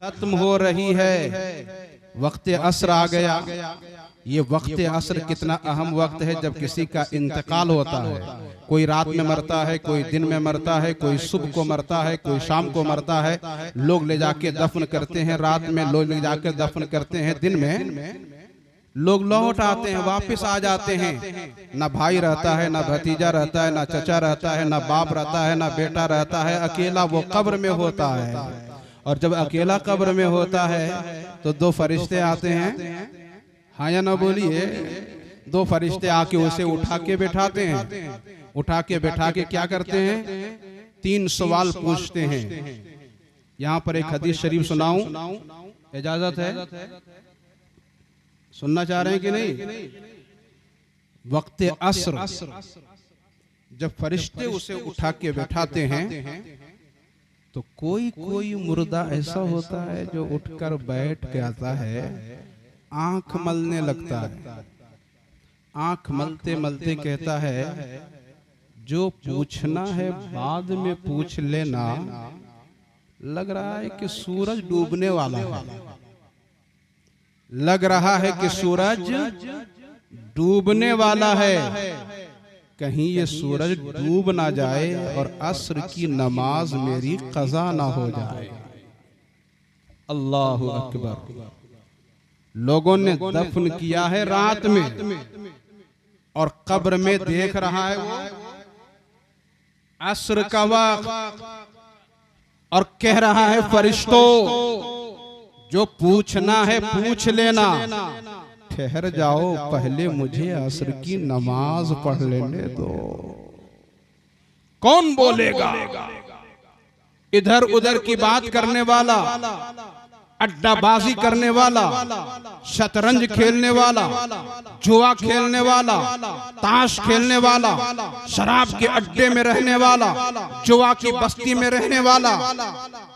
खत्म हो रही है, वक्त असर आ गया। ये वक्त असर कितना अहम वक्त है जब किसी का इंतकाल होता है। कोई रात में मरता है, कोई दिन में मरता है, कोई सुबह को मरता है, कोई शाम को मरता है। लोग ले जाके दफन करते हैं रात में, लोग ले जाके दफन करते हैं दिन में। लोग लौट आते हैं, वापस आ जाते हैं। ना भाई रहता है, ना भतीजा रहता है, ना चचा रहता है, ना बाप रहता है, ना बेटा रहता है। अकेला वो कब्र में होता है। और जब अकेला कब्र में होता है तो दो फरिश्ते आते हैं, हाँ या ना बोलिए। दो फरिश्ते आके उसे उठा के बैठाते हैं। उठा के बैठा के क्या करते हैं? 3 सवाल पूछते हैं। यहाँ पर एक हदीस शरीफ सुनाऊं, इजाजत है? सुनना चाह रहे हैं कि नहीं? वक्त असर जब फरिश्ते उसे उठा के बैठाते हैं तो कोई कोई मुर्दा ऐसा होता है जो उठकर बैठ जाता है, आंख मलने लगता है। आंख मलते मलते कहता है, जो पूछना है बाद में पूछ लेना। लग रहा है कि सूरज डूबने वाला है। लग रहा है कि सूरज डूबने वाला है। कहीं ये सूरज डूब ना जाए और असर की नमाज मेरी कज़ा ना हो जाए। अल्लाहु अकबर। लोगों ने दफन किया है रात में और कब्र में देख रहा है वो असर का वक्त, और कह रहा है फरिश्तों, जो पूछना है पूछ लेना। ठहर जाओ, पहले मुझे असर की नमाज पढ़ लेने दो। कौन बोलेगा? इधर उधर की बात करने वाला, अड्डाबाजी करने वाला, शतरंज खेलने वाला, जुआ खेलने वाला, ताश खेलने वाला, शराब के अड्डे में रहने वाला, जुआ की बस्ती में रहने वाला,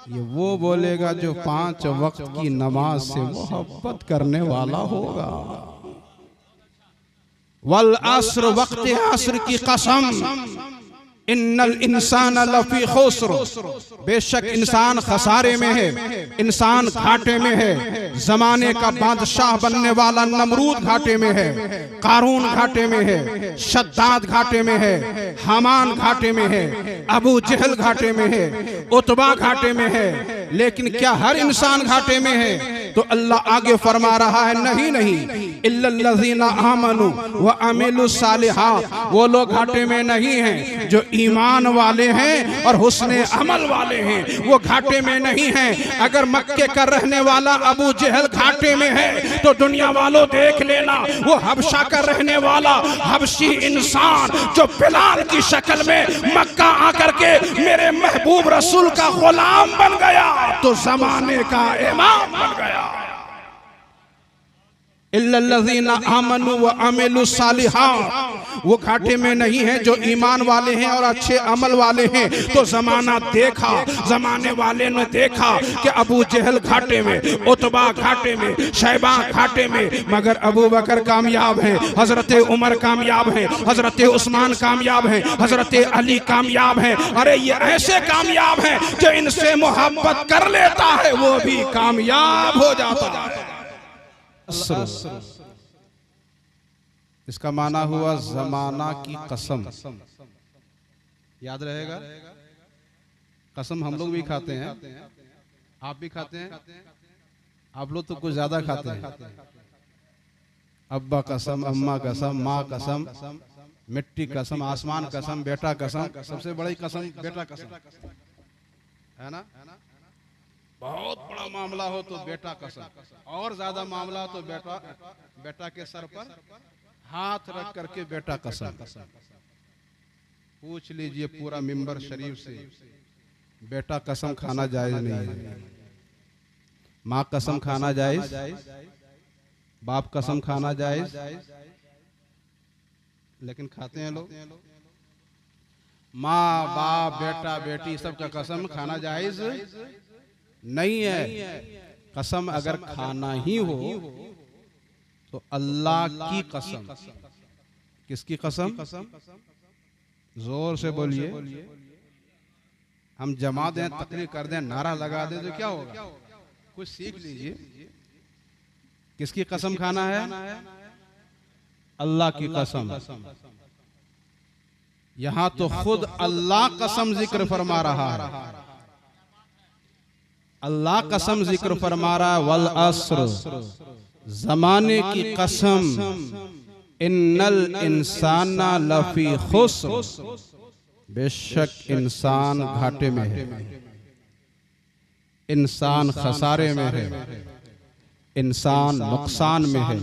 ये वो बोलेगा जो 5 वक्त की नमाज से मोहब्बत करने वाला होगा। वल असर, वक्त असर की कसम, इन्नल इंसान लफी खुस्र, बेशक इंसान खसारे में है, इंसान घाटे में है। जमाने का बादशाह बनने वाला नमरूद घाटे में है, कारून घाटे में है, शद्दाद घाटे में है, हामान घाटे में है, अबू जहल घाटे में है, उतबा घाटे में है। लेकिन क्या हर इंसान घाटे में है? तो अल्लाह आगे फरमा रहा है, नहीं नहीं, इल्लल्लज़ीना आमनू व अमिलुस सालिहात, वो लोग घाटे में नहीं हैं जो ईमान वाले हैं और हुस्ने अमल वाले हैं। वो घाटे में नहीं हैं। अगर मक्के का रहने वाला अबू जहल घाटे में है तो दुनिया वालों देख लेना, वो हबशा का रहने वाला हबशी इंसान जो बिलाल की शक्ल में मक्का आकर के मेरे महबूब रसूल का गुलाम बन गया तो जमाने का इमाम बन गया। इल्लल्लज़ीना आमनू व अमिलुस सालिहात, वो घाटे में नहीं है जो ईमान वाले हैं और अच्छे अमल वाले हैं। तो जमाना देखा, जमाने वाले ने देखा कि अबू जहल घाटे में, उतबा घाटे में, शैबा घाटे में, मगर अबू बकर कामयाब है, हजरत उमर कामयाब है, हजरत उस्मान कामयाब है, हजरत अली कामयाब है। अरे ये ऐसे कामयाब है जो इनसे मोहब्बत कर लेता है वो भी कामयाब हो जाता है। इसका माना हुआ जमाना की कसम। याद रहेगा? कसम हम लोग भी खाते हैं, आप भी खाते हैं। आप लोग तो कुछ ज्यादा खाते हैं। अब्बा कसम, अम्मा कसम, माँ कसम, मिट्टी कसम, आसमान कसम, बेटा कसम। सबसे बड़ी कसम बेटा कसम है ना? बहुत बड़ा मामला हो तो बेटा कसम, और ज्यादा मामला हो तो बेटा के सर पर हाथ रख करके बेटा कसम। पूछ लीजिए पूरा मिंबर शरीफ से, बेटा कसम खाना जायज नहीं है। माँ कसम खाना जायज, बाप कसम खाना जायज, लेकिन खाते हैं लोग। माँ बाप बेटा बेटी सबका कसम खाना जायज नहीं है। कसम अगर खाना ही हो तो अल्लाह की कसम। किसकी कसम? जोर से बोलिए। हम जमा दें, तकरीर कर दें, नारा लगा दें तो क्या होगा? कुछ सीख लीजिए। किसकी कसम खाना है? अल्लाह की कसम। यहां तो खुद अल्लाह कसम जिक्र फरमा रहा है। अल्लाह कसम जिक्र फरमा रहा है, वल अस्र, जमाने की कसम, इन्नल इंसाना लफी खुस्र, बेशक इंसान घाटे में है, इंसान खसारे में है, इंसान नुकसान में है।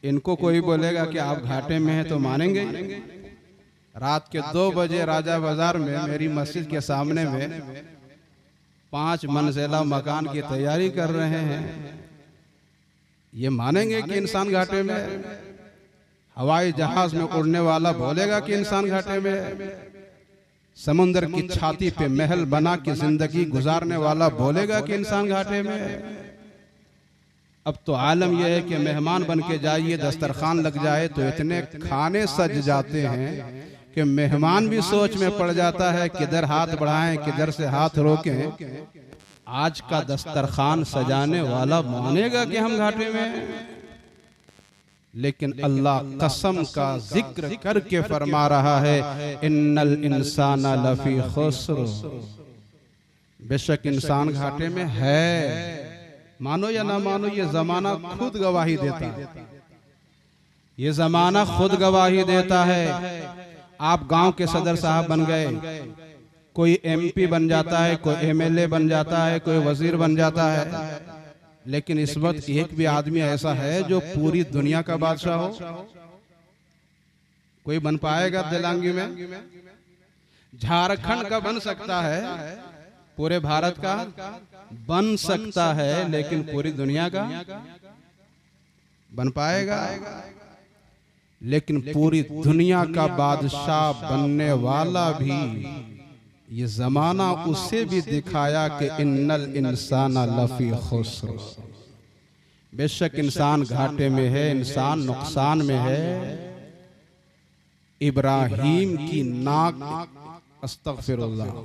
इनको कोई बोलेगा कि आप घाटे में हैं तो मानेंगे? रात के 2 बजे राजा बाजार में मेरी मस्जिद के सामने में 5 मंजिला मकान की तैयारी कर रहे हैं, ये मानेंगे कि इंसान घाटे में है? हवाई जहाज में उड़ने वाला बोलेगा कि इंसान घाटे में है? समुद्र की छाती पे महल बना के जिंदगी गुजारने वाला बोलेगा कि इंसान घाटे में है? अब तो आलम यह है कि मेहमान बन के जाइए, दस्तरखान लग जाए तो इतने खाने सज जाते हैं कि मेहमान भी सोच में पड़ जाता है किधर हाथ बढ़ाएं किधर से हाथ रोकें। आज का दस्तरखान सजाने वाला मानेगा कि हम घाटे में हैं? लेकिन अल्लाह कसम का जिक्र करके फरमा रहा है, इन्नल इंसाना लफी खुस्र, बेशक इंसान घाटे में है। मानो या ना मानो, ये जमाना खुद गवाही देता है। ये जमाना खुद गवाही देता है। आप गांव के सदर साहब बन गए, कोई एमपी बन जाता है, कोई एमएलए बन जाता है, कोई वजीर बन जाता है, लेकिन इस वक्त एक भी आदमी ऐसा है जो पूरी दुनिया का बादशाह हो? कोई बन पाएगा दिलांगी में? झारखंड का बन सकता है, पूरे भारत का बन सकता है, लेकिन पूरी दुनिया का बन पाएगा? लेकिन पूरी दुनिया का बादशाह बनने वाला भी ये जमाना उसे भी दिखाया कि इन्नल इंसाना लफी खुस्र, बेशक इंसान घाटे में है, इंसान नुकसान में है। इब्राहीम की नाक, अस्तगफिरुल्लाह,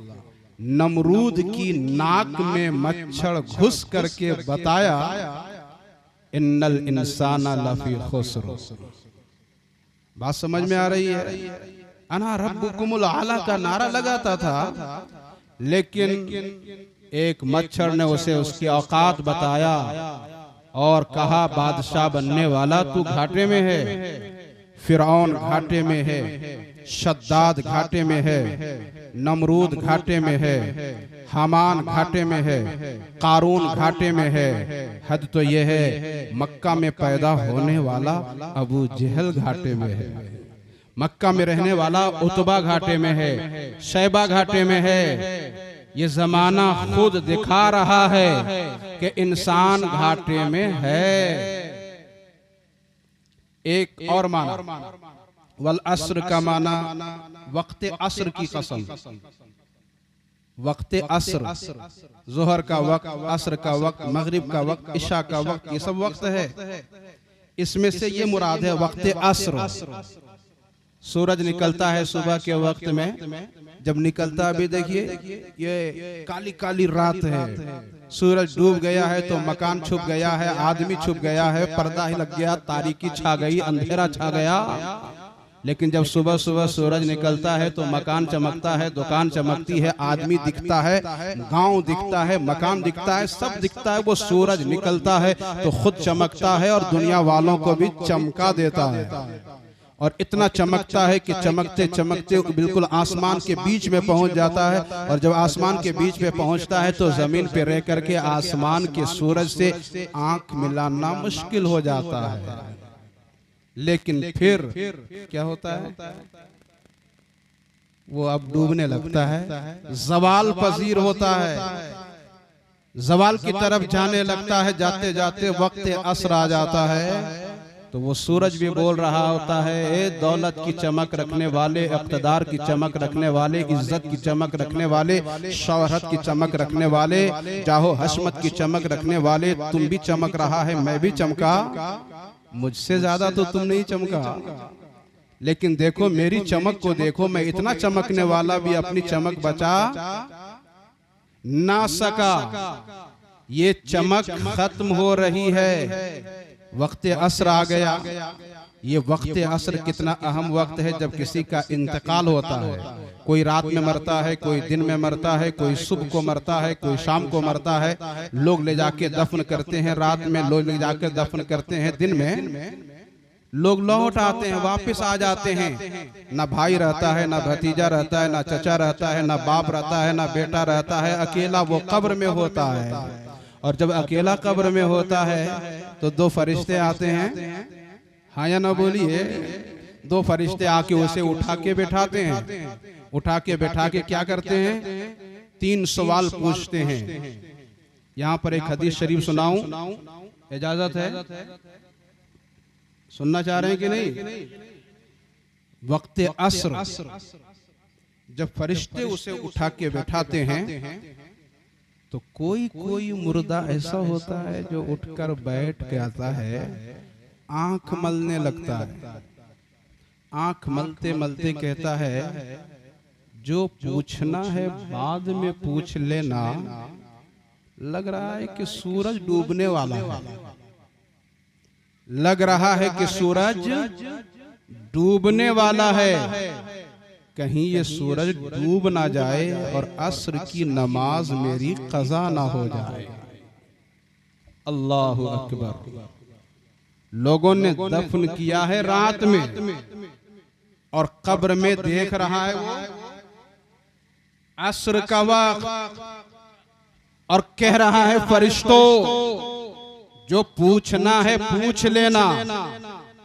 नमरूद की नाक में मच्छर घुस करके बताया, इन्नल इंसाना लफी खुस्र। बात समझ में आ रही है? अना रब्बुकुमुल आला का नारा लगाता था, लेकिन एक मच्छर ने उसे उसकी औकात बताया और कहा, बादशाह बनने वाला तू घाटे में है। फिरौन घाटे में है, शद्दाद घाटे में है, नमरूद घाटे में है, हामान घाटे में है, कारून घाटे में है। हद तो यह है, मक्का में पैदा होने वाला अबू जहल घाटे में है, मक्का में रहने वाला उतबा घाटे में है, शैबा घाटे में है। ये जमाना खुद दिखा रहा है कि इंसान घाटे में है। एक और माना, वल अस्र का माना वक्त अस्र की कसम। वक्त अस्र, जोहर का वक्त, अस्र का वक्त, मगरिब का वक्त, इशा का वक्त, ये सब वक्त है। इसमें से ये मुराद है वक्त अस्र। सूरज निकलता है सुबह के वक्त में, जब निकलता अभी देखिए ये काली काली रात है, सूरज डूब गया है तो मकान छुप गया है, आदमी छुप गया है, पर्दा ही लग गया, तारीकी छा गई, अंधेरा छा गया। लेकिन जब सुबह सुबह सूरज निकलता है तो मकान चमकता है, दुकान चमकती है, आदमी दिखता है, गांव दिखता है, मकान दिखता है, सब दिखता है। वो सूरज निकलता है तो खुद चमकता है और दुनिया वालों को भी चमका देता है। और इतना चमकता है कि चमकते चमकते बिल्कुल आसमान के बीच में पहुंच जाता है। और जब आसमान के बीच में पहुंचता है तो जमीन पे रह करके आसमान के सूरज से आंख मिलाना मुश्किल हो जाता है। लेकिन फिर क्या होता है, वो अब डूबने लगता है, जवाल पजीर होता है, जवाल की तरफ जाने लगता है। जाते जाते वक्त असर आ जाता है तो वो सूरज भी बोल रहा होता है, ए दौलत की चमक रखने वाले, इक़्तिदार की चमक रखने वाले, इज्जत की चमक रखने वाले, शौहरत की चमक रखने वाले, जाहो हशमत की चमक रखने वाले, तुम भी चमक रहा है, मैं भी चमका, मुझसे ज्यादा तो तुम नहीं चमका। लेकिन देखो मेरी चमक को देखो, मैं इतना चमकने वाला भी अपनी चमक बचा ना सका। ये चमक खत्म हो रही है, वक्त असर आ गया। ये वक्त असर कितना अहम वक्त है जब किसी का इंतकाल होता है। कोई रात में मरता है, कोई दिन में मरता है, कोई सुबह को मरता है, कोई शाम को मरता है। लोग ले जाके दफन करते हैं रात में, लोग ले जाकर दफन करते हैं दिन में। लोग लौट आते हैं, वापस आ जाते हैं। ना भाई रहता है, ना भतीजा रहता है, ना चचा रहता है, ना बाप रहता है, ना बेटा रहता है। अकेला वो कब्र में होता है। और जब अकेला कब्र में होता है तो दो फरिश्ते आते हैं, हाँ या ना बोलिए। दो फरिश्ते आके उसे उठा के बैठाते हैं। उठा के बैठा के क्या करते हैं? 3 सवाल पूछते हैं। यहाँ पर एक हदीस शरीफ सुनाऊं, इजाजत है? सुनना चाह रहे हैं कि नहीं? वक्त असर जब फरिश्ते उसे उठा के बैठाते हैं तो कोई कोई मुर्दा ऐसा होता है जो उठकर बैठ जाता है, आंख मलने लगता है। आंख मलते मलते कहता है, जो पूछना है बाद में पूछ लेना। लग रहा है कि सूरज डूबने वाला है। लग रहा है कि सूरज डूबने वाला है। कहीं ये सूरज डूब ना जाए और असर की नमाज मेरी कज़ा ना हो जाए। अल्लाहु अकबर। लोगों ने दफन किया है रात में और कब्र में देख रहा है वो असर का वक्त, और कह रहा है फरिश्तों, जो पूछना है पूछ लेना।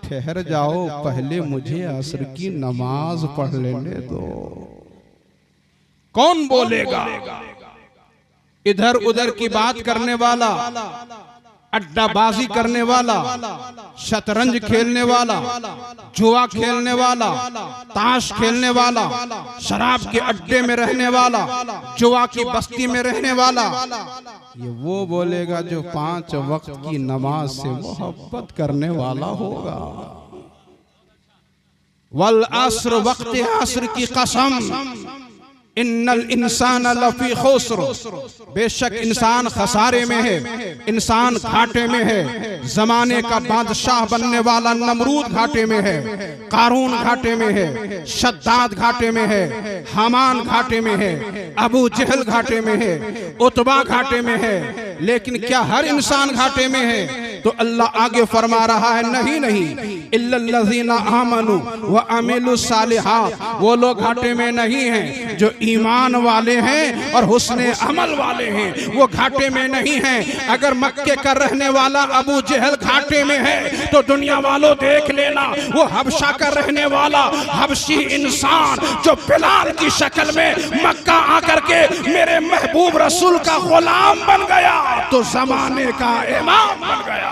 ठहर जाओ, पहले मुझे असर की नमाज पढ़ लेने दो। कौन बोलेगा? इधर उधर की बात करने वाला, अड्डाबाजी करने वाला, शतरंज खेलने वाला, जुआ खेलने वाला, ताश खेलने वाला, शराब के अड्डे में रहने वाला, जुआ की बस्ती में रहने वाला, ये वो बोलेगा जो 5 वक्त की नमाज से मोहब्बत करने वाला होगा। वल अस्र, वक्त अस्र की कसम, इन्नल इंसान लफी खुस्र, बेशक इंसान खसारे में है, इंसान घाटे में है। जमाने का बादशाह बनने वाला नमरूद घाटे में है, कारून घाटे में है, शद्दाद घाटे में है, हामान घाटे में है, अबू जहल घाटे में है, उतबा घाटे में है। लेकिन क्या हर इंसान घाटे में है? तो अल्लाह आगे फरमा रहा है, नहीं नहीं, इल्लल्लज़ीना आमनू व अमिलुस सालिहात, वो लोग घाटे में नहीं हैं जो ईमान वाले हैं और हुस्ने अमल वाले हैं, वो घाटे में नहीं हैं। अगर मक्के का रहने वाला अबू जहल घाटे में है तो दुनिया वालों देख लेना, वो हबशा का रहने वाला हबशी इंसान जो बिलाल की शक्ल में मक्का आकर के मेरे महबूब रसूल का गुलाम बन गया तो जमाने का इमाम बन गया।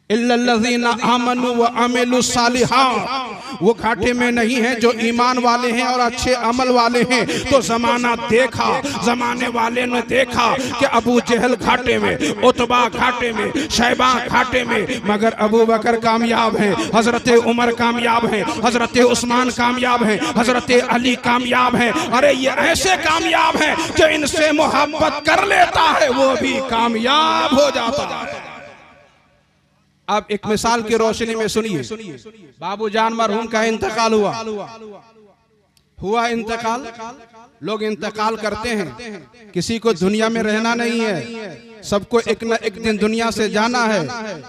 इल्लल्लज़ीना आमनू व अमिलुस सालिहात, वो घाटे में नहीं है जो ईमान वाले हैं और अच्छे अमल वाले हैं। तो जमाना देखा, जमाने वाले ने देखा कि अबू जहल घाटे में, उतबा घाटे में, शैबा घाटे में, मगर अबू बकर कामयाब हैं, हजरत उमर कामयाब हैं, हजरत उस्मान कामयाब हैं, हजरत अली कामयाब हैं। अरे ये ऐसे कामयाब हैं जो इनसे मोहब्बत कर लेता है वो भी कामयाब हो जाता है। अब एक मिसाल की रोशनी में सुनिए, बाबू जान मरहूम का इंतकाल हुआ इंतकाल। लोग इंतकाल करते हैं, किसी को दुनिया में रहना नहीं है, सबको एक न एक दिन दुनिया से जाना है।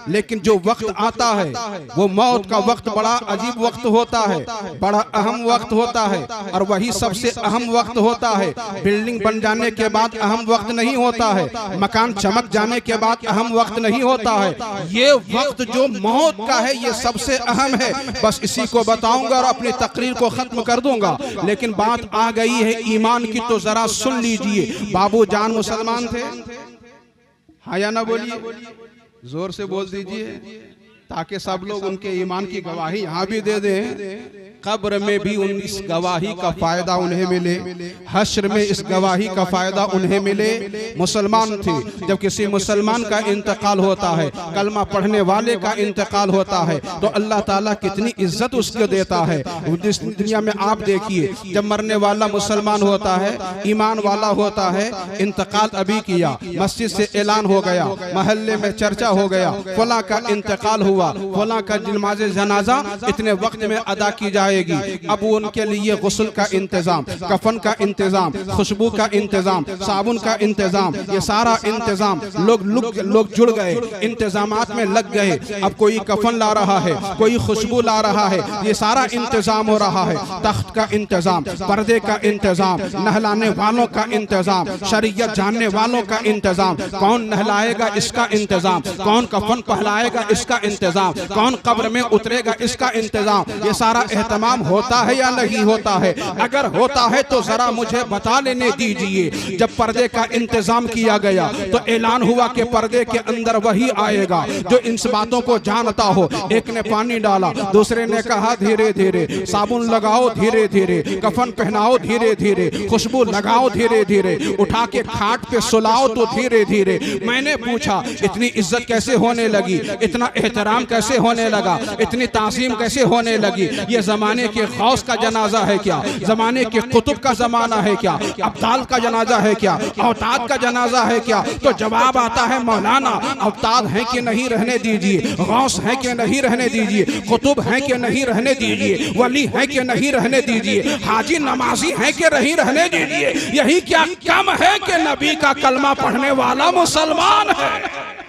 लेकिन जो वक्त आता है वो मौत का वक्त बड़ा अजीब वक्त होता है, बड़ा अहम वक्त होता है, और वही सबसे अहम वक्त होता है। बिल्डिंग बन जाने के बाद अहम वक्त नहीं होता है, मकान चमक जाने के बाद अहम वक्त नहीं होता है। ये वक्त जो मौत का है ये सबसे अहम है। बस इसी को बताऊंगा और अपनी तकरीर को खत्म कर दूंगा। लेकिन बात आ गई है ईमान की तो जरा सुन लीजिए। बाबू जान मुसलमान थे, हाँ या ना बोलिए, जोर से बोल दीजिए ताकि सब लोग उनके ईमान की गवाही यहाँ भी दे दें। कब्र में भी इस गवाही का फायदा उन्हें मिले, हश्र में इस गवाही का फायदा उन्हें मिले। मुसलमान थे, जब किसी मुसलमान का इंतकाल होता है, कलमा पढ़ने वाले का इंतकाल होता है, तो अल्लाह ताला कितनी इज्जत उसको देता है। जिस दुनिया में आप देखिए, जब मरने वाला मुसलमान होता है, ईमान वाला होता है, इंतकाल अभी किया, मस्जिद से ऐलान हो गया, महल्ले में चर्चा हो गया, फला का इंतकाल हुआ, फला का नमाज़ जनाजा इतने वक्त में अदा की जाएगी। अब उनके लिए गुस्ल का इंतजाम, कफन का इंतजाम, खुशबू का इंतजाम, साबुन का इंतजाम, ये सारा इंतजाम लोग जुड़ गए, इंतजामात में लग गए। अब कोई कफन ला रहा है, कोई खुशबू ला रहा है, ये सारा इंतजाम हो रहा है। तख्त का इंतजाम, पर्दे का इंतजाम, नहलाने वालों का इंतजाम, शरीयत जानने वालों का इंतजाम, कौन नहलाएगा इसका इंतजाम, कौन कफन पहनाएगा इसका इंतजाम, कौन कब्र में उतरेगा इसका इंतजाम, ये सारा एहतमाम होता है या नहीं होता है? अगर होता है तो जरा मुझे बता लेने दीजिए। जब पर्दे का इंतजाम किया गया तो ऐलान हुआ कि पर्दे के अंदर वही आएगा जो इन बातों को जानता हो। एक ने पानी डाला, दूसरे ने कहा धीरे धीरे, साबुन लगाओ धीरे धीरे, कफन पहनाओ धीरे धीरे, खुशबू लगाओ धीरे धीरे, उठा के खाट पे सुलाओ तो धीरे धीरे। मैंने पूछा इतनी इज्जत कैसे होने लगी, इतना एहतराम कैसे होने लगा, इतनी ताज़ीम कैसे होने लगी? ये जमाने के गौस का जनाजा है क्या? जमाने के कुतुब का जमाना है क्या? अब्दाल का जनाजा है क्या? औताद का जनाजा है क्या? तो जवाब आता है मौलाना, अब्दाल है कि नहीं रहने दीजिए, गौस है कि नहीं रहने दीजिए, कुतुब है कि नहीं रहने दीजिए, वली है कि नहीं रहने दीजिए, हाजी नमाजी है कि नहीं रहने दीजिए। यही क्या कम है कि नबी का कलमा पढ़ने वाला मुसलमान है।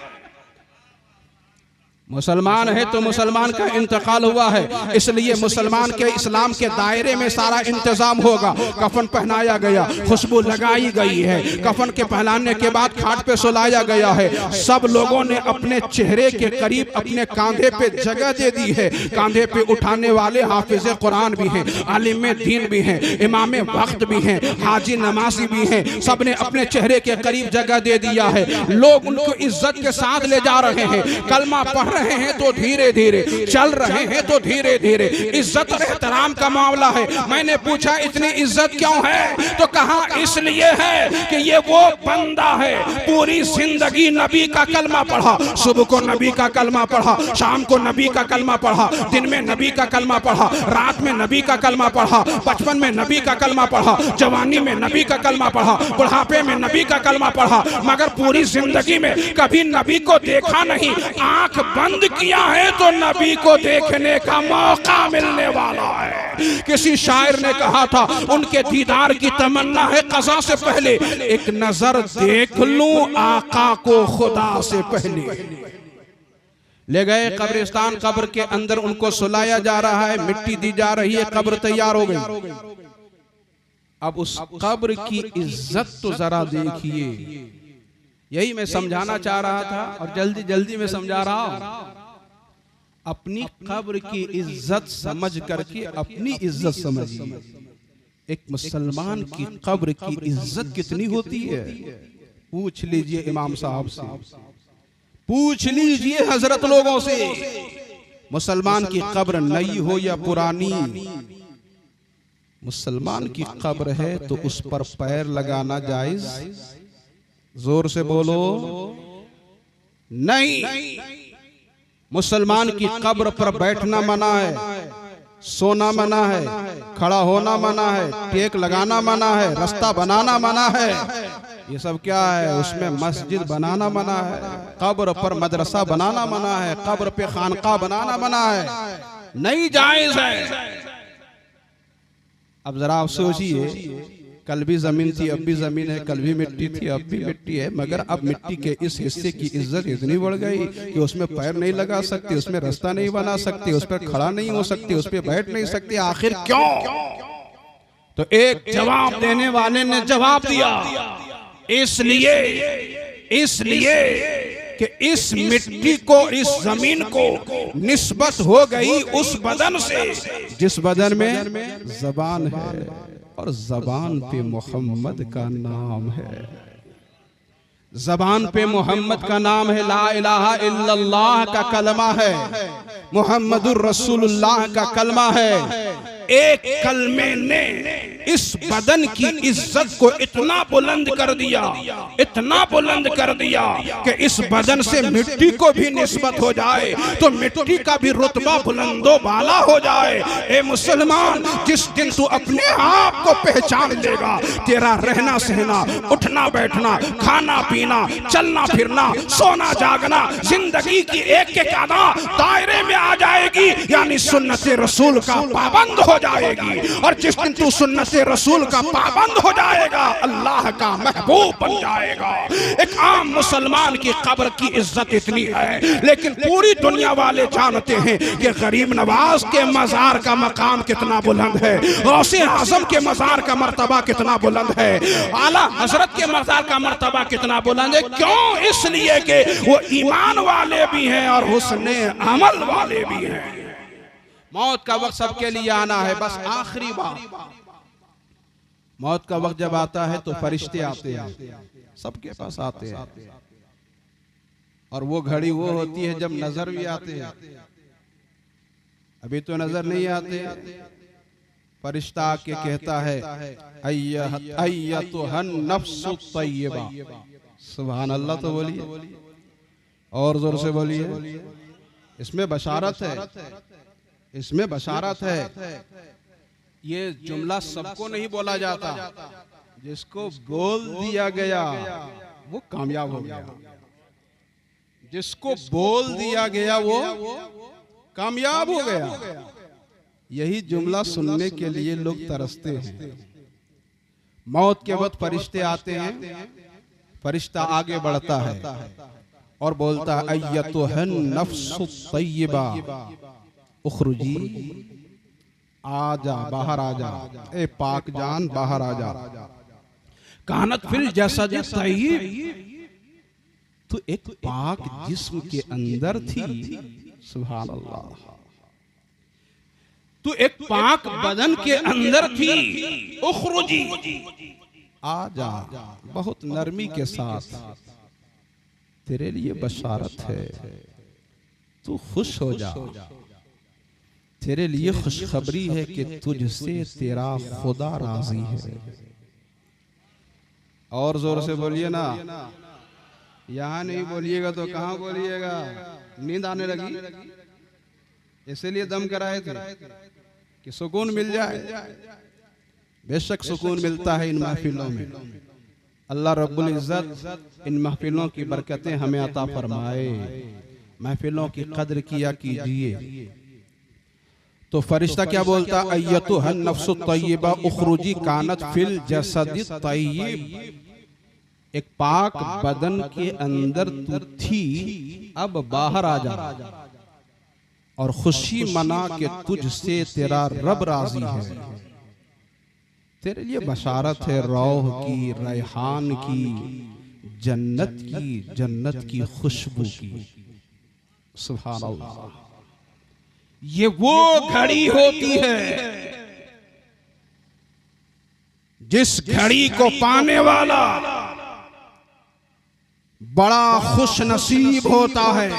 मुसलमान है तो मुसलमान का इंतकाल हुआ है, इसलिए मुसलमान के इस्लाम के दायरे में सारा इंतजाम होगा। कफन पहनाया गया, खुशबू लगाई गई है, कफन के पहनाने के बाद खाट पे सुलाया गया है। सब लोगों ने अपने चेहरे के करीब अपने कांधे पे जगह दे दी है। कांधे पे उठाने वाले हाफिज कुरान भी हैं, आलिम दीन भी हैं, इमाम वक्त भी हैं, हाजी नमाजी भी हैं। सब ने अपने चेहरे के करीब जगह दे दिया है। लोग उनको इज्जत के साथ ले जा रहे हैं। कलमा पढ़ रहे हैं तो धीरे धीरे, चल रहे हैं तो धीरे धीरे। इज्जत और एहतराम का मामला है। मैंने पूछा इतनी इज्जत क्यों है, तो कहा इसलिए है कि ये वो बंदा है पूरी जिंदगी नबी का कलमा पढ़ा, सुबह को नबी का कलमा पढ़ा, शाम को नबी का कलमा पढ़ा, दिन में नबी का कलमा पढ़ा, रात में नबी का कलमा पढ़ा, बचपन में नबी का कलमा पढ़ा, जवानी में नबी का कलमा पढ़ा, बुढ़ापे में नबी का कलमा पढ़ा, मगर पूरी जिंदगी में कभी नबी को देखा नहीं। आंख बंद किया है तो नबी को देखने का मौका मिलने वाला है। किसी शायर ने कहा था उनके दीदार की तमन्ना है कज़ा से पहले, एक नजर देख लूं आका को खुदा से पहले। ले गए कब्रिस्तान, कब्र के अंदर उनको सुलाया जा रहा है, मिट्टी दी जा रही है, कब्र तैयार हो गई। अब उस कब्र की इज्जत तो जरा देखिए। यही मैं समझाना चाह रहा था और जल्दी जल्दी में समझा रहा हूं। अपनी कब्र की इज्जत समझ करके अपनी इज्जत समझिए। एक मुसलमान की कब्र की इज्जत कितनी होती है, पूछ लीजिए इमाम साहब से, पूछ लीजिए हजरत लोगों से। मुसलमान की कब्र नई हो या पुरानी, मुसलमान की कब्र है तो उस पर पैर लगाना जायज? जोर से बोलो नहीं। मुसलमान की कब्र पर बैठना मना है, सोना मना है, खड़ा होना मना है, टेक लगाना मना है, रास्ता बनाना मना है। ये सब क्या है? उसमें मस्जिद बनाना मना है, कब्र पर मदरसा बनाना मना है, कब्र पे खानका बनाना मना है, नहीं जायज है। अब जरा आप सोचिए, कल भी जमीन थी अब भी जमीन है, कल भी मिट्टी थी अब भी मिट्टी है, मगर अब मिट्टी के इस हिस्से की इज्जत इतनी बढ़ गई कि उसमें पैर नहीं लगा सकते, उसमें रास्ता नहीं बना सकते, उस पर खड़ा नहीं हो सकते, उस पर बैठ नहीं सकते। आखिर क्यों? तो एक जवाब देने वाले ने जवाब दिया, इसलिए कि इस मिट्टी को, इस जमीन को निस्बत हो गई उस बदन से जिस बदन में जबान है, और जबान पे मोहम्मद का नाम है। जबान पे मोहम्मद का नाम है, ला इलाहा इल्लल्लाह का कलमा है, मोहम्मदुर रसूलुल्लाह का कलमा है। एक कलमे ने इस बदन की इज्जत को इतना बुलंद कर दिया, इतना बुलंद कर दिया कि इस बदन से मिट्टी को भी निस्बत हो जाए तो मिट्टी का भी रुतबा बुलंदो बाला हो जाए। ए मुसलमान, जिस दिन तू अपने आप को पहचान लेगा, तेरा रहना सहना, उठना बैठना, खाना पीना, चलना फिरना, सोना जागना, जिंदगी की एक एक अदा दायरे में आ जाएगी, यानी सुन्नत रसूल का पाबंद हो जाएगी। और जिस दिन तू सुन्नत रसूल का पाबंद हो जाएगा, अल्लाह का महबूब बन जाएगा। एक आम मुसलमान की कब्र की इज्जत इतनी है, लेकिन पूरी दुनिया वाले जानते हैं कि गरीब नवाज के मजार का मकाम कितना बुलंद है, गौसे आजम के मजार का मर्तबा कितना बुलंद है, आला हजरत के मजार का मर्तबा कितना बुलंद है। क्यों? इसलिए कि वो ईमान वाले भी हैं और हुस्ने अमल वाले भी हैं। मौत का वक्त सबके लिए आना है, बस आखिरी बार मौत का वक्त जब आता है तो फरिश्ते आते हैं, सबके पास आते हैं, और वो घड़ी वो होती है जब नजर भी आते हैं। अभी तो नजर नहीं आते। फरिश्ता आके कहता है अय्यतुहन नफ्सु तय्यबा। सुभान अल्लाह तो बोलिए, और जोर से बोलिए। इसमें बशारत है, इसमें बशारत है। ये जुमला सबको नहीं बोला जाता, जिसको बोल दिया गया वो कामयाब हो गया, जिसको बोल दिया गया वो कामयाब हो गया। यही जुमला सुनने के लिए लोग तरसते हैं। मौत के वक्त फरिश्ते आते हैं, फरिश्ता आगे बढ़ता है और बोलता है अय्यतुहन नफ्सु तय्यबा उखरुजी, आजा, बाहर आजा, ए पाक जान बाहर आजा। कानत फिल जसद तय्यब, तो एक पाक जिस्म के अंदर थी। सुभान अल्लाह, तू एक पाक बदन के अंदर थी। उखरुजी, आजा, बहुत नरमी के साथ तेरे लिए बशारत है, तू खुश हो जा। तेरे लिए खुशखबरी है कि तुझसे तेरा खुदा राजी है। और जोर से बोलिए ना, यहां नहीं बोलिएगा तो कहां बोलिएगा। नींद आने लगी, इसीलिए दम कराए थे कि सुकून मिल जाए। बेशक सुकून मिलता है इन महफिलों में। अल्लाह रब्बुल इज्जत इन महफिलों की बरकतें हमें अता फरमाए। महफिलों की कद्र किया कीजिए। तो फरिश्ता क्या बोलता? अय्यतुहन नफ्सु तय्यबा उखरुजी कानत फिल जसदि तय्यब, एक पाक बदन के अंदर तू थी, अब बाहर आ जा और खुशी मना के तुझसे तेरा रब राजी है। तेरे लिए बशारत है रौह की, रैहान की, जन्नत की खुशबू की। सुभान अल्लाह, ये वो घड़ी होती है जिस घड़ी को पाने वाला बड़ा खुश नसीब होता है।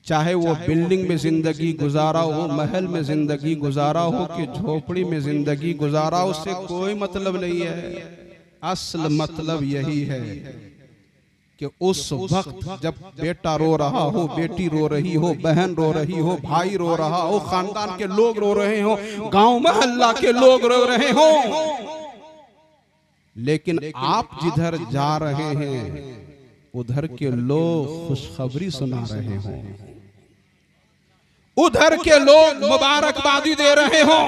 चाहे वो बिल्डिंग में जिंदगी गुजारा हो, महल में जिंदगी गुजारा हो कि झोपड़ी में जिंदगी गुजारा हो, उससे कोई मतलब नहीं है। असल मतलब यही है कि उस वक्त जब बेटा रो रहा हो, बेटी रो रही हो, बहन रो रही हो, भाई रो रहा हो, खानदान के लोग रो रहे हो, गांव मोहल्ला के लोग रो रहे हो, लेकिन आप जिधर जा रहे हैं उधर के लोग खुशखबरी सुना रहे हो, उधर के लोग मुबारकबादी दे रहे हो,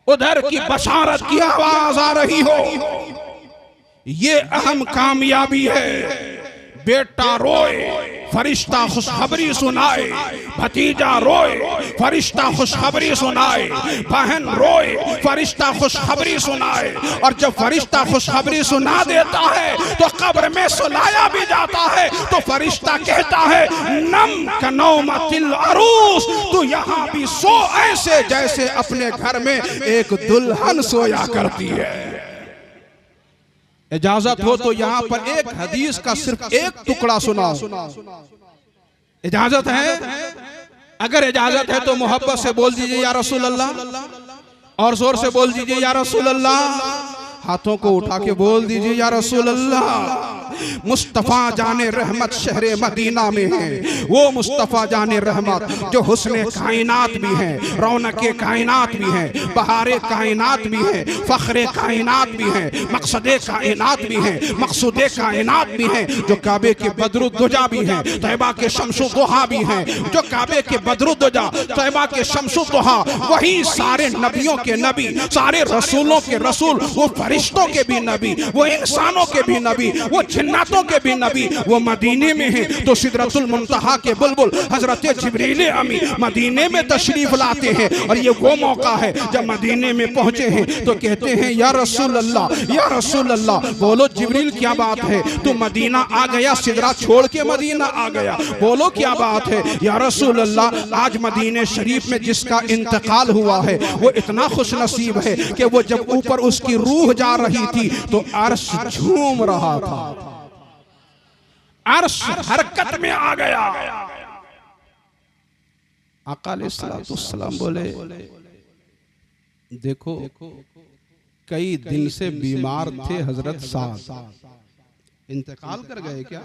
उधर की बशारत की आवाज आ रही हो। ये अहम कामयाबी है। बेटा रोए, फरिश्ता खुशखबरी सुनाए, भतीजा रोए, फरिश्ता खुशखबरी सुनाए, बहन रोए, फरिश्ता खुशखबरी सुनाए। और जब फरिश्ता खुशखबरी सुना देता है तो कब्र में सुलाया भी जाता है तो फरिश्ता कहता है नम कनौमतिल अरूस, तू यहाँ भी सो ऐसे जैसे अपने घर में एक दुल्हन सोया करती है। इजाजत हो तो यहाँ पर एक हदीस का सिर्फ एक टुकड़ा सुनाओ। इजाजत है? अगर इजाजत है तो मोहब्बत से बोल दीजिए या रसूल अल्लाह, और जोर से बोल दीजिए या रसूल अल्लाह। हाथों को उठा के बोल दीजिए या रसूल अल्लाह। मुस्तफ़ा जाने रहमत शहरे मदीना में है, वो मुस्तफ़ा जाने रहमत जो हुस्ने कायनात भी है, रौनके कायनात भी है, बहारे कायनात भी है, फ़ख्रे कायनात भी है, मकसदे कायनात भी है, मकसूदे कायनात भी है, जो काबे के बदरुद्दुजा भी है, तैबा के शम्सुद्दुहा भी है, जो काबे के बदरुद्दुजा तैबा के शम्सुद्दुहा, वही सारे नबियों के नबी, सारे रसूलों के रसूल, वो फरिश्तों के भी नबी, वो इंसानों के भी नबी, वो जन्नतों के भी नबी, वो मदीने में हैं। तो सिदरतुल मुंतहा के बुलबुल हजरत जिब्रील अमी मदीने में तशरीफ लाते हैं, और ये वो मौका है जब मदीने में पहुंचे हैं तो कहते हैं या रसूल अल्लाह, या रसूल अल्लाह। बोलो जिब्रील क्या बात है, तू मदीना आ गया, सिदरा छोड़ के मदीना आ गया, बोलो क्या बात है। या रसूल अल्लाह, आज मदीने शरीफ में जिसका इंतकाल हुआ है वो इतना खुश नसीब है कि वो जब ऊपर उसकी रूह जा रही थी तो अर्श झूम रहा था, अर्श हरकत में आ गया। आका अलैहिस्सलाम बोले, देखो कई दिन से बीमार थे हजरत साद, इंतकाल कर गए क्या?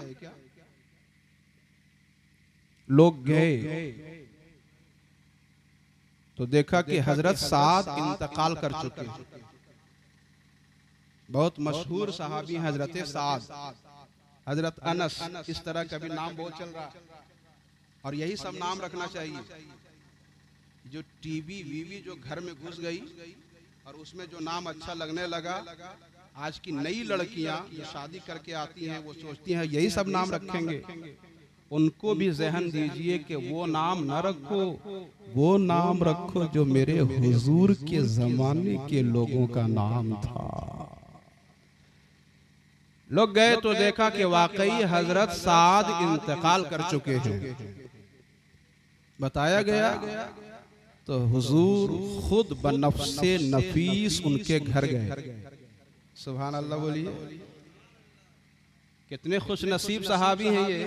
लोग गए तो देखा कि हजरत साद इंतकाल कर चुके हैं। बहुत मशहूर सहाबी हजरत साद, हजरत अनस, इस तरह का भी नाम बहुत चल रहा, और यही सब नाम रखना चाहिए। जो टीवी वीवी जो घर में घुस गई और उसमें जो नाम अच्छा लगने लगा, आज की नई लड़कियां जो शादी करके आती हैं वो सोचती हैं यही सब नाम रखेंगे। उनको भी ज़हन दीजिए कि वो नाम न रखो, वो नाम रखो जो मेरे हुजूर के जमाने के लोगों का नाम था। लोग गए तो देखा कि वाकई हजरत साद इंतकाल कर चुके हैं। बताया गया तो हुजूर खुद बनफ्से नफीस उनके घर गए। सुभान अल्लाह बोलिए, कितने खुश नसीब सहाबी हैं ये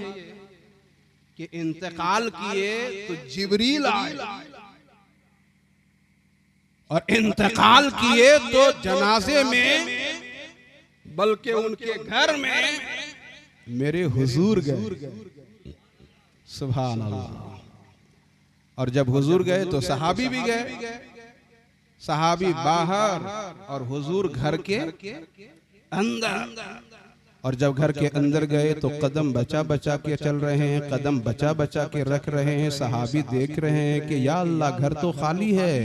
कि इंतकाल किए तो जिब्रील आए, और इंतकाल किए तो जनाजे में, बल्कि उनके घर में मेरे हुजूर गए। सुभान अल्लाह। और जब हुजूर गए तो सहाबी भी गए, सहाबी बाहर और हुजूर घर के अंदर। और जब घर के अंदर गए तो कदम बचा बचा के चल रहे हैं, कदम बचा बचा के रख रहे हैं। सहाबी देख रहे हैं कि या अल्लाह घर तो खाली है,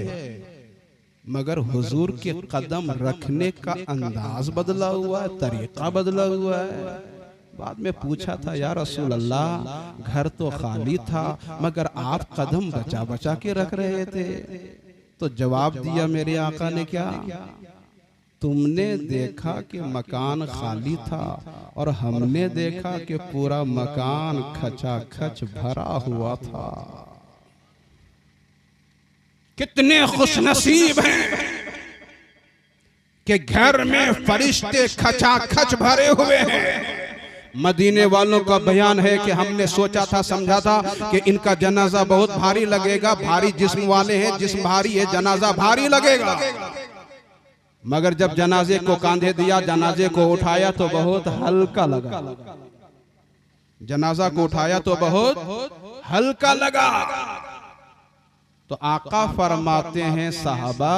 मगर हुजूर के कदम रखने का अंदाज बदला हुआ है, तरीका बदला हुआ है। बाद में पूछा था या रसूल अल्लाह घर तो खाली था मगर आप कदम बचा बचा के रख रहे थे। तो जवाब दिया मेरे आका ने क्या, तुमने देखा कि मकान खाली था और हमने देखा कि पूरा मकान खचाखच भरा हुआ था। कितने खुशनसीब हैं कि घर में फरिश्ते खचाखच भरे हुए हैं। मदीने वालों का बयान है कि हमने सोचा था, समझा था कि इनका जनाजा बहुत भारी लगेगा, भारी जिस्म वाले हैं, जिस्म भारी है, जनाजा भारी लगेगा। मगर जब जनाजे को कांधे दिया, जनाजे को उठाया तो बहुत हल्का लगा। जनाजा को उठाया तो बहुत हल्का लगा। तो आका फरमाते हैं साहबा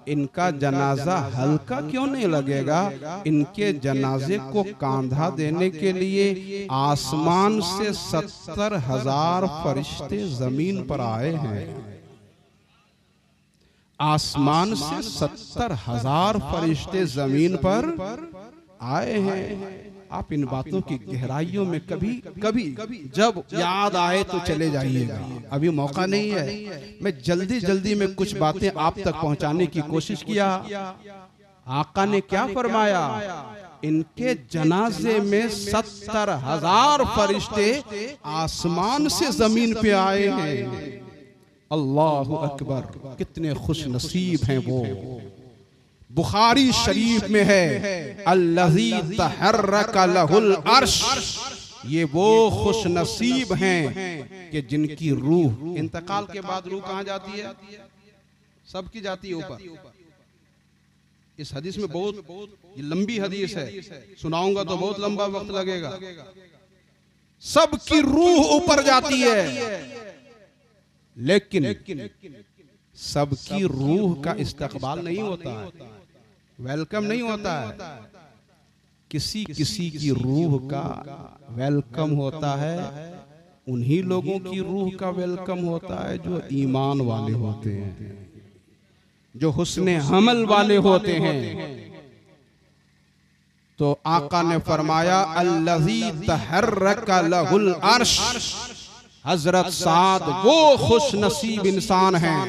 इनका जनाजा हल्का क्यों नहीं लगेगा? इनके जनाजे को कांधा देने के लिए आसमान से 70,000 फरिश्ते जमीन पर आए हैं। आसमान से 70,000 फरिश्ते जमीन पर आए हैं। आप इन बातों की गहराइयों में कभी कभी जब याद आए तो चले जाइएगा, अभी मौका नहीं है। मैं जल्दी जल्दी में कुछ बातें आप तक पहुंचाने की कोशिश किया। आका ने क्या फरमाया, इनके जनाजे में 70,000 फरिश्ते आसमान से जमीन पे आए हैं। अल्लाहु अकबर, कितने खुश नसीब हैं वो। बुखारी शरीफ में है अल्लज़ी तहर्रका लहुल अर्श, ये वो खुश नसीब हैं कि जिनकी रूह इंतकाल के बाद रूह कहाँ जाती है? सबकी जाती है ऊपर। इस हदीस में बहुत ये लंबी हदीस है, सुनाऊंगा तो बहुत लंबा वक्त लगेगा। सबकी रूह ऊपर जाती है, लेकिन सबकी रूह का इस्तकबाल नहीं होता है, वेलकम नहीं होता है। किसी किसी की रूह का वेलकम होता है, उन्हीं लोगों की रूह का वेलकम होता है जो ईमान वाले होते हैं, जो हुस्ने अमल वाले होते हैं। तो आका ने फरमाया अल्लज़ी तहर्रका लहुल अर्श, हजरत साद वो खुश नसीब इंसान हैं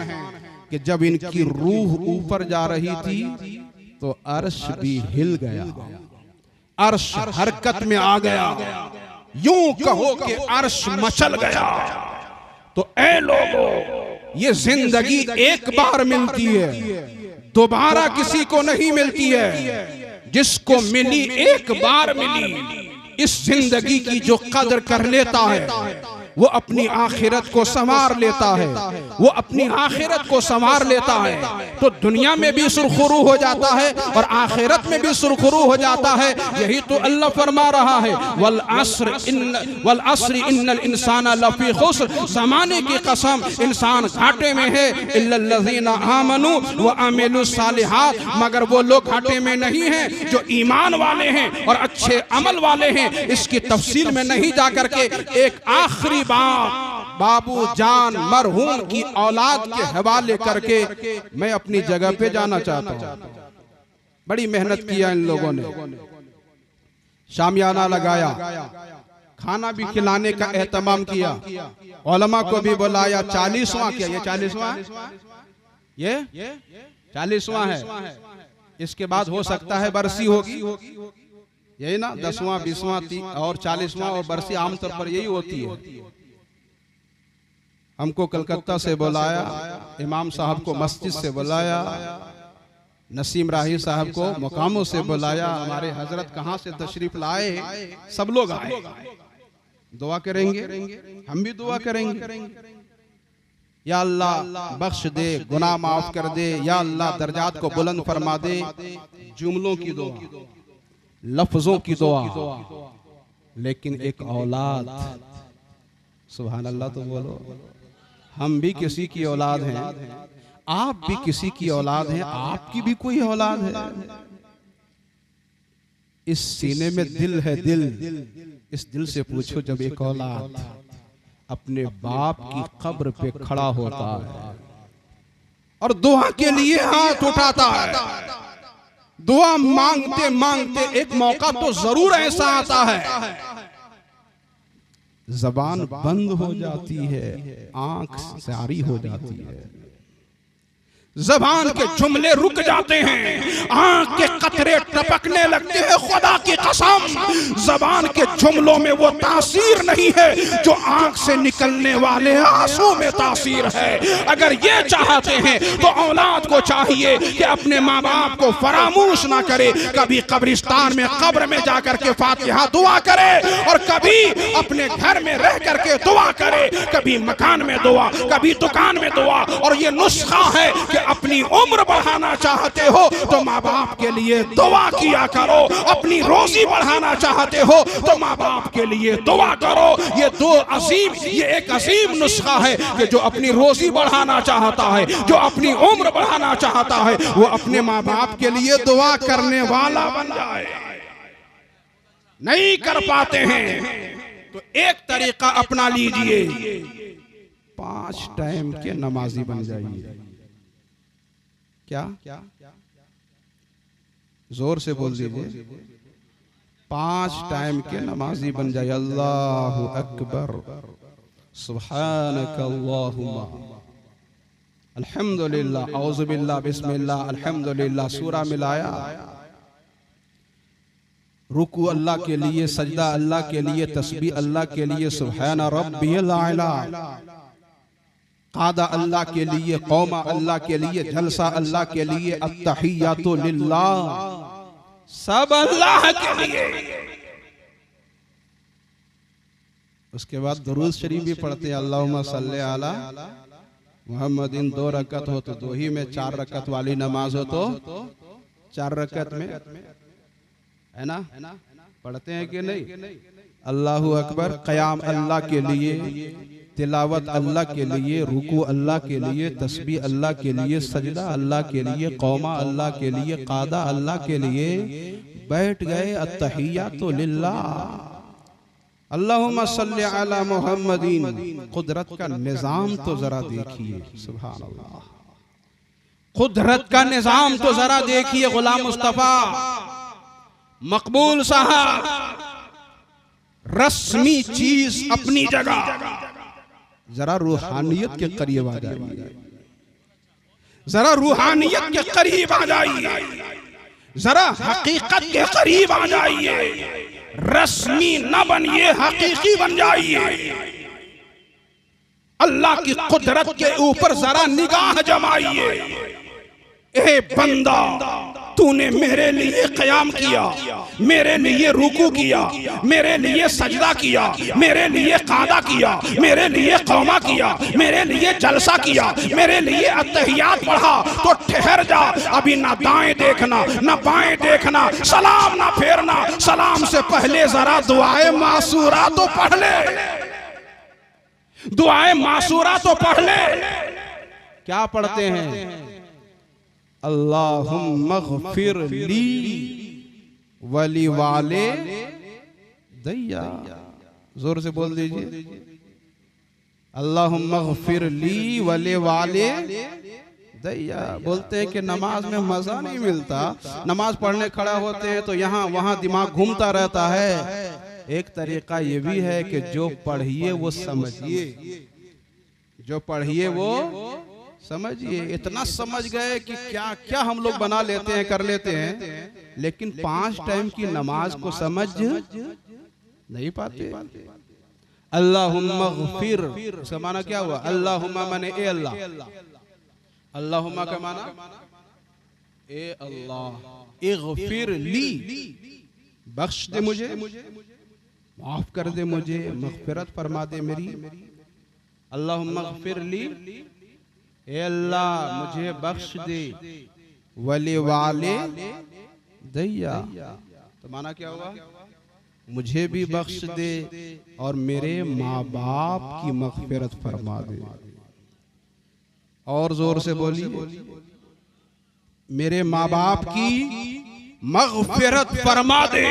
कि जब इनकी रूह ऊपर जा रही थी तो अर्श भी हिल गया, अर्श हरकत में आ गया, यूं कहो कि अर्श मचल गया। तो ऐ लोगों, ये जिंदगी एक बार मिलती है, दोबारा किसी को नहीं मिलती है। जिसको मिली एक बार मिली, इस जिंदगी की जो कदर कर लेता है वो अपनी आखिरत को संवार लेता है, वो अपनी आखिरत को संवार लेता है तो दुनिया में भी सुरखुरू हो जाता है और आखिरत में भी सुरखुरू हो जाता है। यही तो अल्लाह फरमा रहा है वल अस्र इन्नल इंसाना लफी खुस्र, ज़माने की कसम इंसान घाटे में है, इल्लल्लज़ीना आमनू व अमिलुस सालिहात, मगर वो लोग घाटे में नहीं हैं जो ईमान वाले हैं और अच्छे अमल वाले हैं। इसकी तफसील में नहीं जा करके एक आखिरी बाबू जान मरहूम की औलाद के हवाले करके मैं अपनी जगह पे जाना चाहता हूं। बड़ी मेहनत किया इन लोगों ने, शामियाना लगाया, खाना भी खिलाने का एहतमाम किया, उलमा को भी बुलाया। 40वां क्या ये 40वां ये 40वां है। इसके बाद हो सकता है बरसी होगी, यही ना 10वां 20वां और 40वां और बरसी आमतौर पर यही होती है। हमको कलकत्ता से बुलाया, इमाम साहब को मस्जिद से बुलाया, नसीम राही साहब को मुकामों से बुलाया, हमारे हजरत कहाँ से तशरीफ लाए, सब लोग आए। दुआ करेंगे, हम भी दुआ करेंगे, या अल्लाह बख्श दे, गुनाह माफ कर दे, या अल्लाह दर्जात को बुलंद फरमा दे। जुमलों की दुआ, लफ्जों की दुआ, लेकिन एक औलाद, सुभान अल्लाह तो बोलो। हम भी किसी की औलाद हैं, आप भी किसी की औलाद हैं, आपकी भी कोई औलाद है। इस सीने में दिल है, दिल, इस दिल से पूछो जब एक औलाद अपने बाप की कब्र पे खड़ा होता है और दुआ के लिए हाथ उठाता है, दुआ मांगते मांगते एक मौका तो जरूर ऐसा आता है जबान बंद हो जाती है, आंख सारी हो जाती है, जबान के जुमले रुक जाते हैं, आंख के कतरे टपकने लगते हैं। खुदा की कसम, जबान के जुमलों में वो तासीर नहीं है जो आंख से निकलने वाले आंसू में तासीर है। अगर ये चाहते हैं तो औलाद को चाहिए कि अपने माँ बाप को फरामोश ना करे, कभी कब्रिस्तान में कब्र में जाकर के फातिहा दुआ करे और कभी अपने घर में रह करके दुआ करे, कभी मकान में दुआ, कभी दुकान में दुआ। और ये नुस्खा है कि अपनी उम्र बढ़ाना चाहते हो तो माँ बाप के लिए दुआ किया करो, अपनी रोजी बढ़ाना चाहते हो तो माँ बाप के लिए दुआ करो। ये एक अजीम नुस्खा है कि जो अपनी रोजी बढ़ाना चाहता है, जो अपनी उम्र बढ़ाना चाहता है, वो अपने माँ बाप के लिए दुआ करने वाला बन जाए। नहीं कर पाते हैं तो एक तरीका अपना लीजिए, 5 टाइम के नमाजी बन जाइए। क्या जोर से बोल दीजिए, 5 टाइम के नमाजी बन जाए। अल्लाहु अकबर, सुब्हानक अल्लाहुम्मा, अल्हम्दुलिल्लाह, औज़ु बिल्लाह, बिस्मिल्लाह, अल्हम्दुलिल्लाह। सूरा मिलाया, रुकू अल्लाह के लिए, सजदा अल्लाह के लिए, तस्बीह अल्लाह के लिए, सुब्हान रब्बियल आला, कादा अल्लाह के लिए, कौमा अल्लाह के लिए, जलसा अल्लाह के लिए, अत्तहियातु लिल्लाह सब अल्लाह के लिए। उसके बाद दुरूद शरीफ भी पढ़ते हैं, अल्लाहुम्मा सल्ली अला मुहम्मदिन। 2 रकत हो तो 2 ही में, 4 रकत वाली नमाज हो तो 4 रकत में, है ना? पढ़ते हैं कि नहीं? अल्लाहु अकबर, क़याम अल्लाह के लिए, तिलावत अल्लाह के लिए, रुकू अल्लाह के लिए, तस्बीह अल्लाह के लिए, सजदा अल्लाह के लिए, कौमा अल्लाह के लिए, कादा अल्लाह के लिए, बैठ गए अत्तहियातु लिल्लाह। अल्लाहुम्मा सल्ली अला मुहम्मदीन। कुदरत का निजाम तो जरा देखिए, सुभान अल्लाह। कुदरत का निजाम तो जरा देखिए। गुलाम मुस्तफा मकबूल साहब, रस्मी चीज अपनी जगह, जरा रूहानियत के करीब आ जाइए, जरा रूहानियत के करीब आ जाइए, जरा हकीकत के करीब आ जाइए। रस्मी न बनिए, हकीकी बन जाइए। अल्लाह की कुदरत के ऊपर जरा निगाह जमाइए। ए बंदा, तूने मेरे लिए क़याम किया, मेरे लिए रुकू किया, मेरे लिए सजदा किया, मेरे लिए कादा किया, मेरे लिए कौमा किया, मेरे लिए जलसा किया, मेरे लिए अत्तहियात पढ़ा, तो ठहर जा। अभी ना दाएं देखना, ना बाएं देखना, सलाम ना फेरना। सलाम से पहले जरा दुआए मासूरा तो पढ़ ले, दुआए मासूरा तो पढ़ ले। क्या पढ़ते हैं? अल्लाहुम्मा ग़फ़िर ली वली वाले दैया। जोर से बोल दीजिए, अल्लाहुम्मा ग़फ़िर ली वली वाले दैया। बोलते हैं कि नमाज में मजा नहीं मिलता, नमाज पढ़ने खड़ा होते हैं तो यहाँ वहाँ दिमाग घूमता रहता है। एक तरीका ये भी है कि जो पढ़िए वो समझिए, जो पढ़िए वो समझिए। इतना समझ गए कि क्या क्या हम लोग बना लेते हैं, कर लेते हैं, लेकिन 5 टाइम की नमाज को समझ नहीं पाते। अल्लाहुम्मा ग़फ़िर, इसका माना क्या हुआ? अल्लाहुम्मा माने ए अल्लाह, अल्लाहुम्मा का माना ए अल्लाह, इग़फ़िर ली, बख्श दे मुझे, माफ कर दे मुझे, मग़फ़िरत फरमा दे मेरी। अल्लाहुम्मा ग़फ़िर ली, ए अल्लाह मुझे बख्श दे, वली वाले दैया। तो माना क्या हुआ? मुझे भी बख्श दे और मेरे माँ बाप की मग़फ़िरत फरमा दे। और जोर से बोलिए, मेरे माँ बाप की मग़फ़िरत फरमा दे।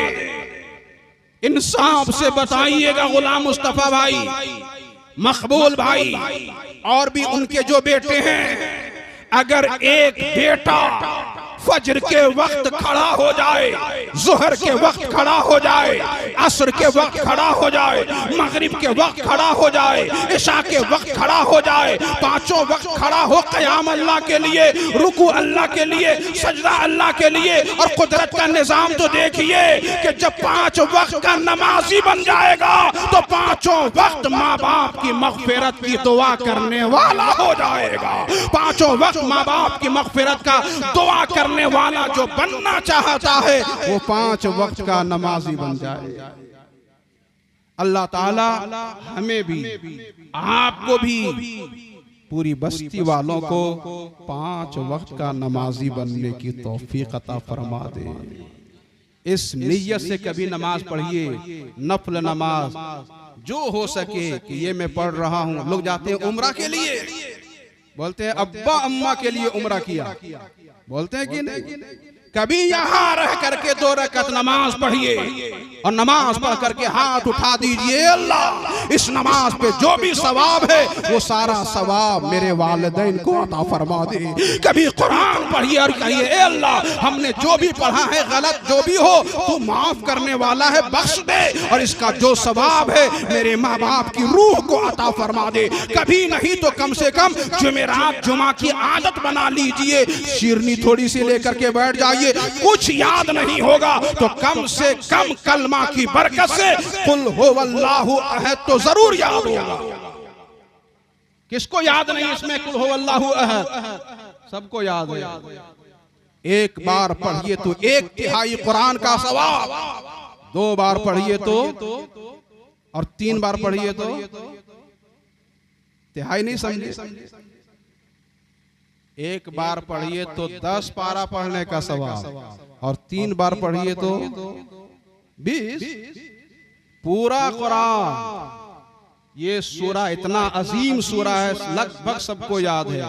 इंसाफ से बताइएगा गुलाम मुस्तफा भाई, मकबूल भाई, और भी उनके जो बेटे हैं, अगर एक बेटा फजर के वक्त खड़ा हो जाए, ज़ुहर के वक्त खड़ा हो जाए, असर के वक्त खड़ा हो जाए, मगरिब के वक्त खड़ा हो जाए, इशा के वक्त खड़ा हो जाए, 5 वक्त खड़ा हो, क़याम अल्लाह के लिए, रुकू अल्लाह के लिए, सजदा अल्लाह के लिए। और कुदरत का निज़ाम तो देखिए कि जब 5 वक्त का नमाजी बन जाएगा तो 5 वक्त माँ बाप की मग़फ़िरत की दुआ करने वाला हो जाएगा। 5 वक्त माँ बाप की मग़फ़िरत का दुआ करने वाला जो बनना चाहता है वो 5 वक्त का नमाजी बन जाए। अल्लाह ताला हमें भी, आपको भी, पूरी बस्ती वालों को 5 वक्त का नमाजी बनने की तौफीक अता फरमा दे। इस नियत से कभी नमाज पढ़िए, नफल नमाज जो हो सके कि ये मैं पढ़ रहा हूँ। लोग जाते हैं उम्रा के लिए, बोलते हैं अब्बा अम्मा के लिए उम्रा किया, बोलते हैं कि नहीं? कभी यहाँ रह करके 2 रकत नमाज पढ़िए और नमाज पढ़ करके हाथ उठा दीजिए, अल्लाह इस नमाज पे जो भी सवाब है वो सारा सवाब मेरे वालिदैन को अता फरमा दे। कभी कुरान पढ़िए और कहिए, ए अल्लाह हमने जो भी पढ़ा है गलत जो भी हो तू माफ करने वाला है, बख्श दे, और इसका जो सवाब है मेरे माँ बाप की रूह को अता फरमा दे। कभी नहीं तो कम से कम जुमेरात जुमा की आदत बना लीजिए, शिरनी थोड़ी सी लेकर के बैठ जाइए। कुछ याद नहीं होगा तो कम से कम कलमा की बरकत से कुल हुवल्लाहु अहद तो जरूर याद होगा। किसको याद नहीं इसमें कुल हुवल्लाहु अहद? सबको याद है। एक बार पढ़िए तो 1/3 कुरान का सवाब, 2 बार पढ़िए तो और 3 बार पढ़िए तो तिहाई नहीं समझे। 1 बार पढ़िए तो 10 पारा पढ़ने का सवाब, और 3 बार पढ़िए तो 20। पूरा कुरान, ये सूरा इतना अजीम सूरा है, लगभग सबको याद है।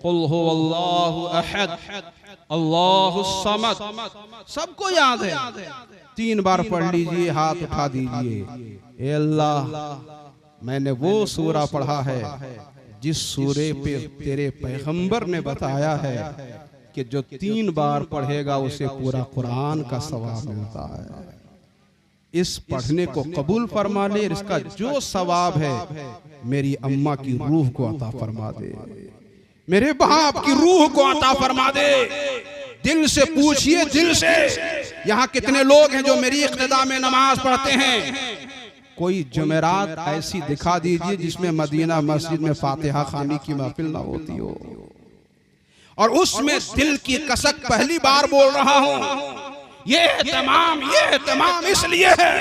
कुल हुवल्लाहु अहद अल्लाहुस समद, सबको याद है। 3 बार पढ़ लीजिए, हाथ उठा दीजिए, ए अल्लाह मैंने वो सूरा पढ़ा है जिस सूरे पे तेरे पैगंबर ने बताया है कि जो 3 बार पढ़ेगा उसे पूरा कुरान का सवाब मिलता है। इस पढ़ने को कबूल फरमा ले, इसका जो सवाब है मेरी अम्मा की रूह को अता फरमा दे, मेरे बाप की रूह को अता फरमा दे। दिल से पूछिए, दिल से। यहाँ कितने लोग हैं जो मेरी इक्तिदा में नमाज पढ़ते हैं? कोई जुमेरात ऐसी दिखा दीजिए जिसमें मदीना मस्जिद में फातिहा खानी की महफिल ना होती हो, और उसमें दिल की कसक पहली बार बोल रहा हूं। ये तमाम इसलिए है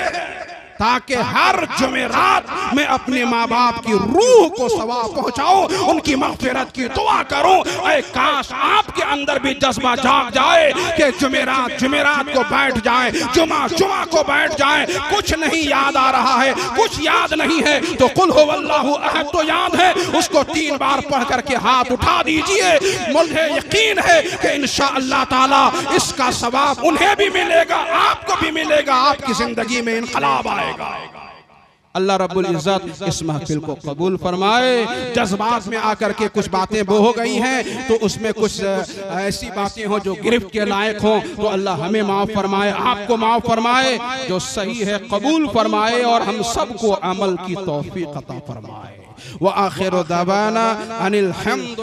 ताकि हर जुमेरात में अपने माँ बाप की रूह को सवाब पहुंचाओ, उनकी मग़फ़िरत की दुआ करो। ऐ काश आपके अंदर भी जज्बा जाग जाए कि जुमेरात को बैठ जाए, जुमा को बैठ जाए। कुछ नहीं याद आ रहा है, कुछ याद नहीं है तो कुल हुवल्लाहु अहद तो याद है, उसको 3 बार पढ़ करके हाथ उठा दीजिए। मुझे यकीन है कि इंशाअल्लाह ताला इसका सवाब उन्हें भी मिलेगा, आपको भी मिलेगा, आपकी जिंदगी में इनकलाब आएगा। अल्लाह रब्बुल इज्जत इस महफिल को कबूल फरमाए। जज्बात में आकर के कुछ बातें बो हो गई हैं, तो उसमें कुछ ऐसी बातें हो जो गिरफ्त के लायक हो, तो अल्लाह हमें माफ फरमाए, आपको माफ फरमाए। जो सही है कबूल फरमाए और हम सबको अमल की तौफीक अता फरमाए। व आखिर दावाना अनिल हम्द।